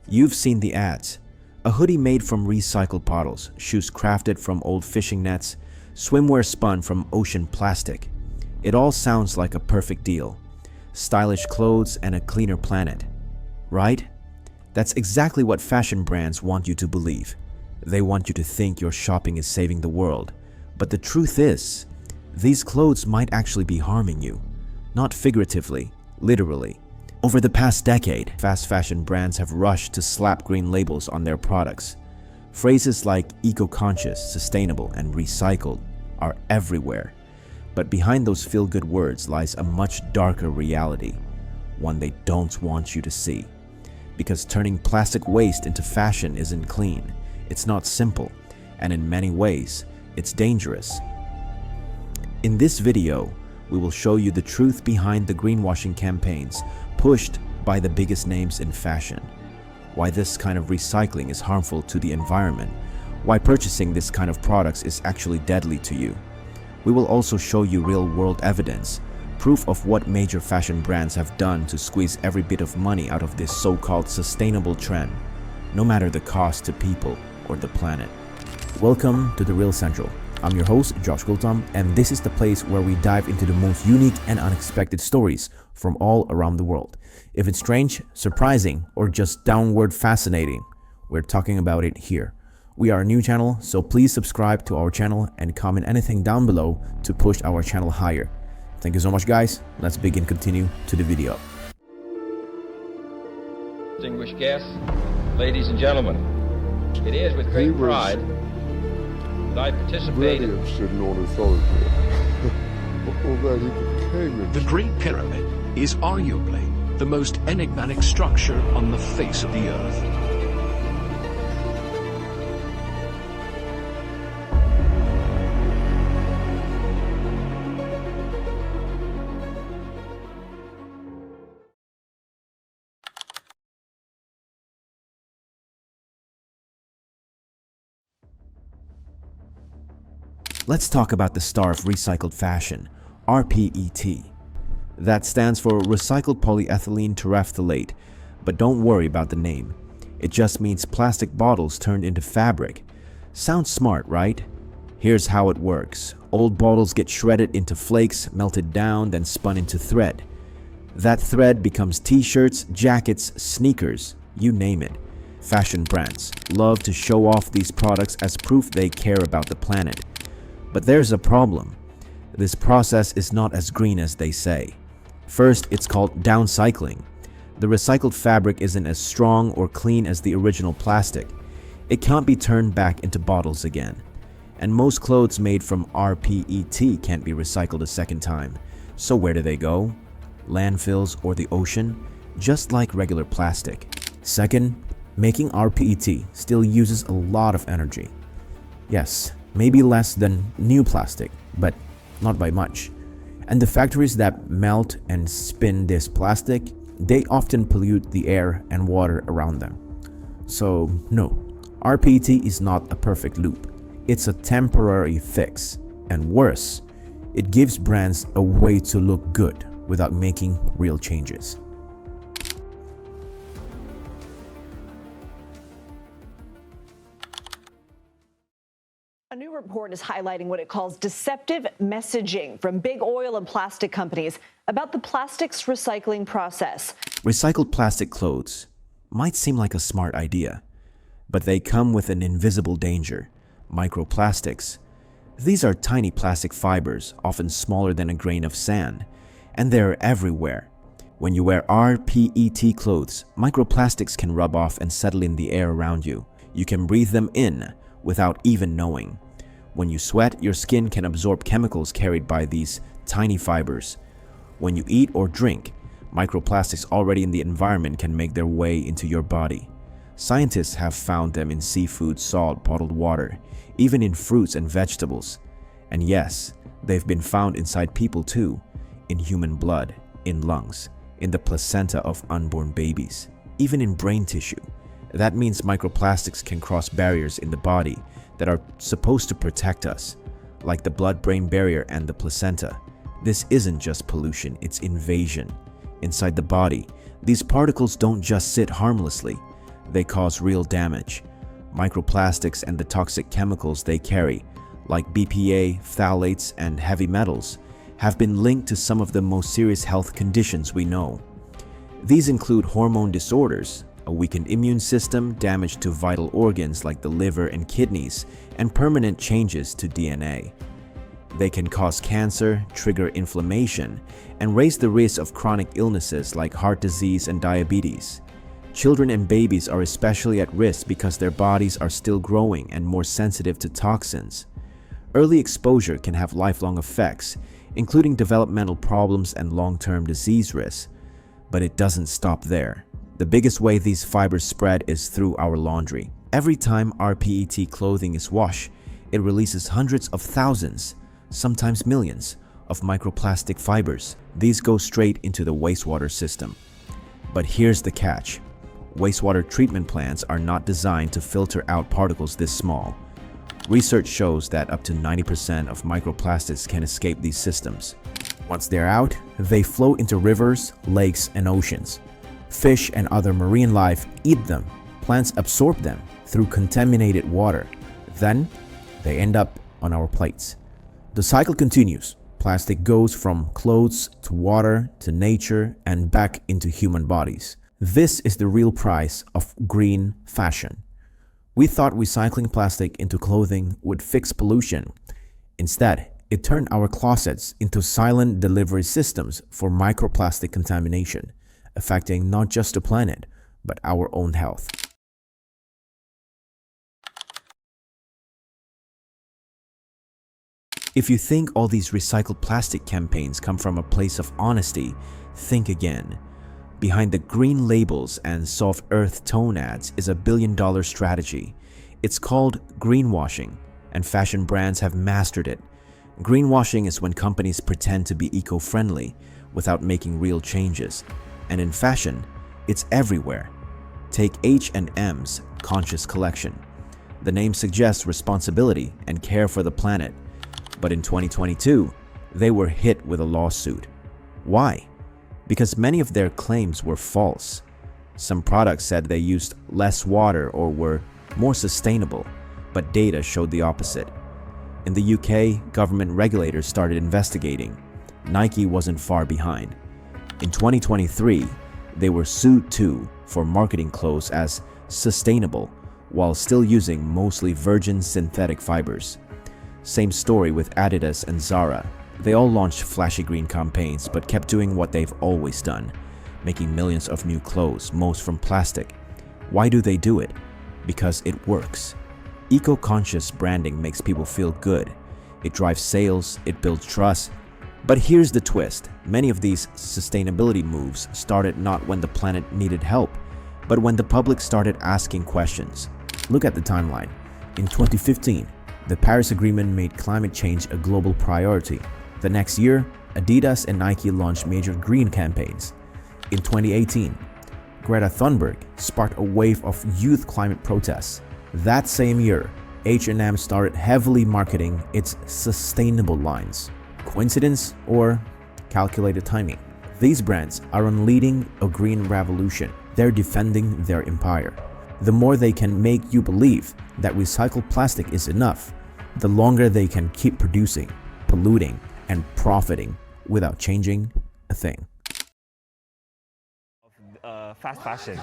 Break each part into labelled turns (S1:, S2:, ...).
S1: You've seen the ads. A hoodie made from recycled bottles, shoes crafted from old fishing nets, swimwear spun from ocean plastic. It all sounds like a perfect deal. Stylish clothes and a cleaner planet. Right? That's exactly what fashion brands want you to believe. They want you to think your shopping is saving the world. But the truth is, these clothes might actually be harming you. Not figuratively, literally. Over the past decade, fast fashion brands have rushed to slap green labels on their products. Phrases like eco-conscious, sustainable, and recycled are everywhere. But behind those feel-good words lies a much darker reality, one they don't want you to see. Because turning plastic waste into fashion isn't clean, it's not simple, and in many ways, it's dangerous. In this video, we will show you the truth behind the greenwashing campaigns pushed by the biggest names in fashion, why this kind of recycling is harmful to the environment, why purchasing this kind of products is actually deadly to you. We will also show you real-world evidence, proof of what major fashion brands have done to squeeze every bit of money out of this so-called sustainable trend, no matter the cost to people or the planet. Welcome to The Real Central. I'm your host, Josh Gultam, and this is the place where we dive into the most unique and unexpected stories from all around the world. If it's strange, surprising, or just downward fascinating, we're talking about it here. We are a new channel, so please subscribe to our channel and comment anything down below to push our channel higher. Thank you so much, guys. Let's continue to the video.
S2: Distinguished guests, ladies and gentlemen, it is with great pride that I participate in
S3: The Great Pyramid is arguably the most enigmatic structure on the face of the earth.
S1: Let's talk about the star of recycled fashion, rPET. That stands for recycled polyethylene terephthalate, but don't worry about the name. It just means plastic bottles turned into fabric. Sounds smart, right? Here's how it works. Old bottles get shredded into flakes, melted down, then spun into thread. That thread becomes t-shirts, jackets, sneakers, you name it. Fashion brands love to show off these products as proof they care about the planet. But there's a problem. This process is not as green as they say. First, it's called downcycling. The recycled fabric isn't as strong or clean as the original plastic. It can't be turned back into bottles again. And most clothes made from rPET can't be recycled a second time. So where do they go? Landfills or the ocean? Just like regular plastic. Second, making rPET still uses a lot of energy. Yes, maybe less than new plastic, but not by much. And the factories that melt and spin this plastic, they often pollute the air and water around them. So no, rPET is not a perfect loop. It's a temporary fix. And worse, it gives brands a way to look good without making real changes.
S4: A new report is highlighting what it calls deceptive messaging from big oil and plastic companies about the plastics recycling process.
S1: Recycled plastic clothes might seem like a smart idea, but they come with an invisible danger: microplastics. These are tiny plastic fibers, often smaller than a grain of sand, and they're everywhere. When you wear rPET clothes, microplastics can rub off and settle in the air around you. You can breathe them in without even knowing. When you sweat, your skin can absorb chemicals carried by these tiny fibers. When you eat or drink, microplastics already in the environment can make their way into your body. Scientists have found them in seafood, salt, bottled water, even in fruits and vegetables. And yes, they've been found inside people too, in human blood, in lungs, in the placenta of unborn babies, even in brain tissue. That means microplastics can cross barriers in the body that are supposed to protect us, like the blood-brain barrier and the placenta. This isn't just pollution, it's invasion. Inside the body, these particles don't just sit harmlessly. they cause real damage. Microplastics and the toxic chemicals they carry, like BPA, phthalates, and heavy metals, have been linked to some of the most serious health conditions we know. These include hormone disorders, a weakened immune system, damage to vital organs like the liver and kidneys, and permanent changes to DNA. They can cause cancer, trigger inflammation, and raise the risk of chronic illnesses like heart disease and diabetes. Children and babies are especially at risk because their bodies are still growing and more sensitive to toxins. Early exposure can have lifelong effects, including developmental problems and long-term disease risks. But it doesn't stop there. The biggest way these fibers spread is through our laundry. Every time rPET clothing is washed, it releases hundreds of thousands, sometimes millions, of microplastic fibers. These go straight into the wastewater system. But here's the catch. Wastewater treatment plants are not designed to filter out particles this small. Research shows that up to 90% of microplastics can escape these systems. Once they're out, they flow into rivers, lakes, and oceans. Fish and other marine life eat them. Plants absorb them through contaminated water. Then, they end up on our plates. The cycle continues. Plastic goes from clothes to water to nature and back into human bodies. This is the real price of green fashion. We thought recycling plastic into clothing would fix pollution. Instead, it turned our closets into silent delivery systems for microplastic contamination, affecting not just the planet, but our own health. If you think all these recycled plastic campaigns come from a place of honesty, think again. Behind the green labels and soft earth tone ads is a billion-dollar strategy. It's called greenwashing, and fashion brands have mastered it. Greenwashing is when companies pretend to be eco-friendly without making real changes. And in fashion, it's everywhere. Take H&M's Conscious Collection. The name suggests responsibility and care for the planet. But in 2022, they were hit with a lawsuit. Why? Because many of their claims were false. Some products said they used less water or were more sustainable, but data showed the opposite. In the UK, government regulators started investigating. Nike wasn't far behind. In 2023, they were sued too for marketing clothes as sustainable while still using mostly virgin synthetic fibers. Same story with Adidas and Zara. They all launched flashy green campaigns but kept doing what they've always done, making millions of new clothes, most from plastic. Why do they do it? Because it works. Eco-conscious branding makes people feel good. It drives sales, it builds trust. But here's the twist. Many of these sustainability moves started not when the planet needed help, but when the public started asking questions. Look at the timeline. In 2015, the Paris Agreement made climate change a global priority. The next year, Adidas and Nike launched major green campaigns. In 2018, Greta Thunberg sparked a wave of youth climate protests. That same year, H&M started heavily marketing its sustainable lines. Coincidence or calculated timing? These brands are unleading a green revolution. They're defending their empire. The more they can make you believe that recycled plastic is enough, the longer they can keep producing, polluting, and profiting without changing a thing.
S5: Fast fashion,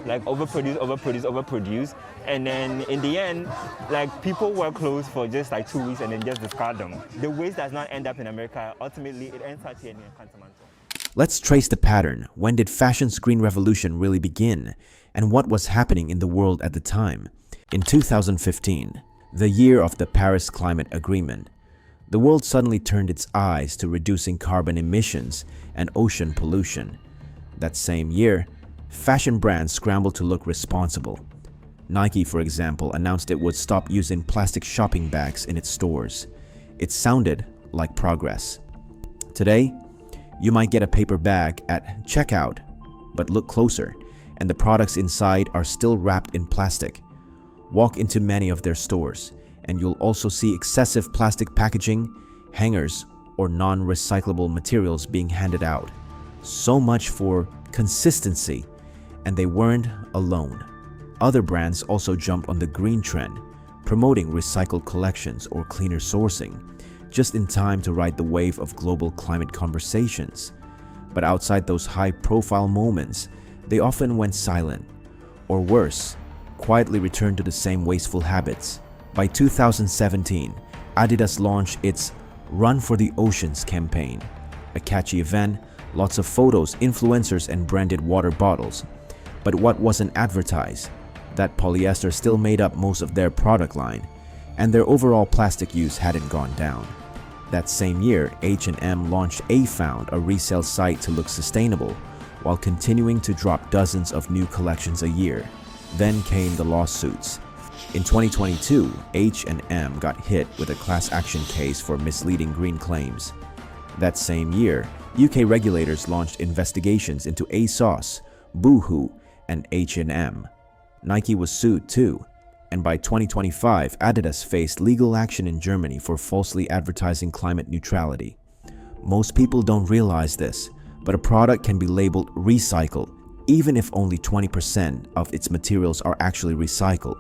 S5: like overproduce, and then in the end, like people wear clothes for just like 2 weeks and then just discard them. The waste does not end up in America. Ultimately, it ends up here in Continental.
S1: Let's trace the pattern. When did fashion's green revolution really begin, and what was happening in the world at the time? In 2015, the year of the Paris Climate Agreement, the world suddenly turned its eyes to reducing carbon emissions and ocean pollution. That same year, fashion brands scrambled to look responsible. Nike, for example, announced it would stop using plastic shopping bags in its stores. It sounded like progress. Today, you might get a paper bag at checkout, but look closer, and the products inside are still wrapped in plastic. Walk into many of their stores, and you'll also see excessive plastic packaging, hangers, or non-recyclable materials being handed out. So much for consistency, and they weren't alone. Other brands also jumped on the green trend, promoting recycled collections or cleaner sourcing, just in time to ride the wave of global climate conversations. But outside those high-profile moments, they often went silent, or worse, quietly returned to the same wasteful habits. By 2017, Adidas launched its Run for the Oceans campaign, a catchy event, lots of photos, influencers, and branded water bottles. But what wasn't advertised? That polyester still made up most of their product line, and their overall plastic use hadn't gone down. That same year, H&M launched A-Found, a resale site to look sustainable, while continuing to drop dozens of new collections a year. Then came the lawsuits. In 2022, H&M got hit with a class action case for misleading green claims. That same year, UK regulators launched investigations into ASOS, Boohoo, and H&M. Nike was sued too, and by 2025, Adidas faced legal action in Germany for falsely advertising climate neutrality. Most people don't realize this, but a product can be labeled recycled even if only 20% of its materials are actually recycled.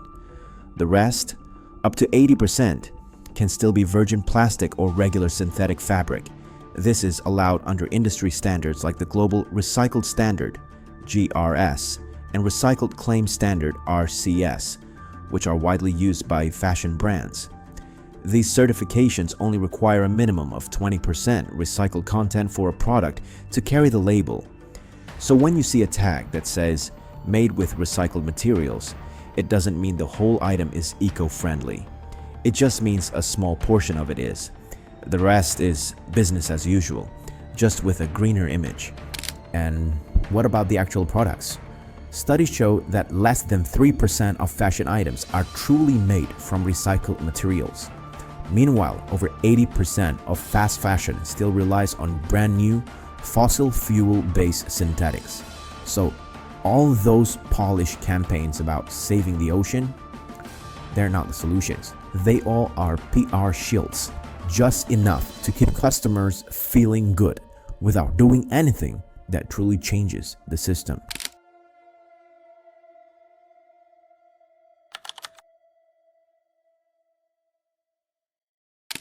S1: The rest, up to 80%, can still be virgin plastic or regular synthetic fabric. This is allowed under industry standards like the Global Recycled Standard, GRS, and Recycled Claim Standard, RCS, which are widely used by fashion brands. These certifications only require a minimum of 20% recycled content for a product to carry the label. So when you see a tag that says, made with recycled materials, it doesn't mean the whole item is eco-friendly. It just means a small portion of it is. The rest is business as usual, just with a greener image.
S6: And what about the actual products? Studies show that less than 3% of fashion items are truly made from recycled materials. Meanwhile, over 80% of fast fashion still relies on brand new, fossil fuel-based synthetics. So, all those polished campaigns about saving the ocean, they're not the solutions. They all are PR shields, just enough to keep customers feeling good without doing anything that truly changes the system.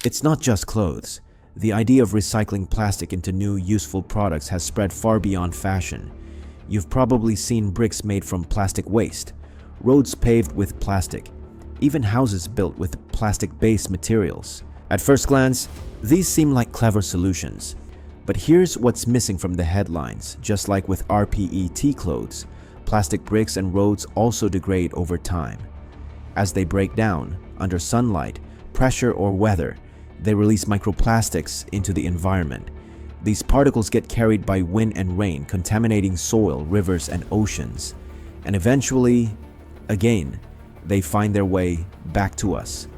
S1: It's not just clothes. The idea of recycling plastic into new, useful products has spread far beyond fashion. You've probably seen bricks made from plastic waste, roads paved with plastic, even houses built with plastic-based materials. At first glance, these seem like clever solutions. But here's what's missing from the headlines. Just like with rPET clothes, plastic bricks and roads also degrade over time. As they break down, under sunlight, pressure, or weather, they release microplastics into the environment. These particles get carried by wind and rain, contaminating soil, rivers, and oceans. And eventually, again, they find their way back to us.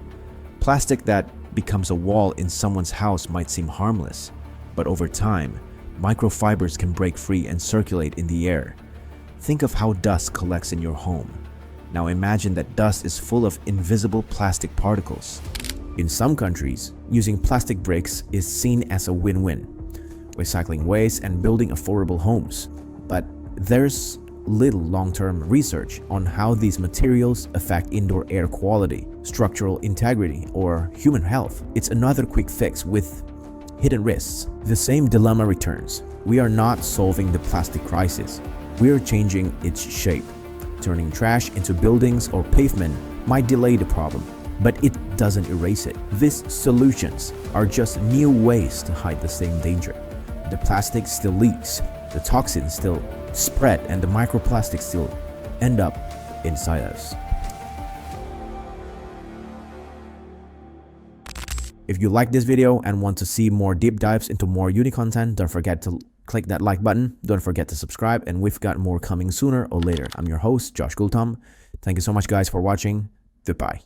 S1: Plastic that becomes a wall in someone's house might seem harmless, but over time, microfibers can break free and circulate in the air. Think of how dust collects in your home. Now imagine that dust is full of invisible plastic particles.
S6: In some countries, using plastic bricks is seen as a win-win, recycling waste and building affordable homes. But there's little long-term research on how these materials affect indoor air quality, structural integrity, or human health. It's another quick fix with hidden risks. The same dilemma returns. We are not solving the plastic crisis. We are changing its shape. Turning trash into buildings or pavement might delay the problem, but it doesn't erase it. These solutions are just new ways to hide the same danger. The plastic still leaks, the toxins still spread, and the microplastics still end up inside us. If you like this video and want to see more deep dives into more uni content, don't forget to click that like button. Don't forget to subscribe, and we've got more coming sooner or later. I'm your host, Josh Gultom. Thank you so much, guys, for watching. Goodbye.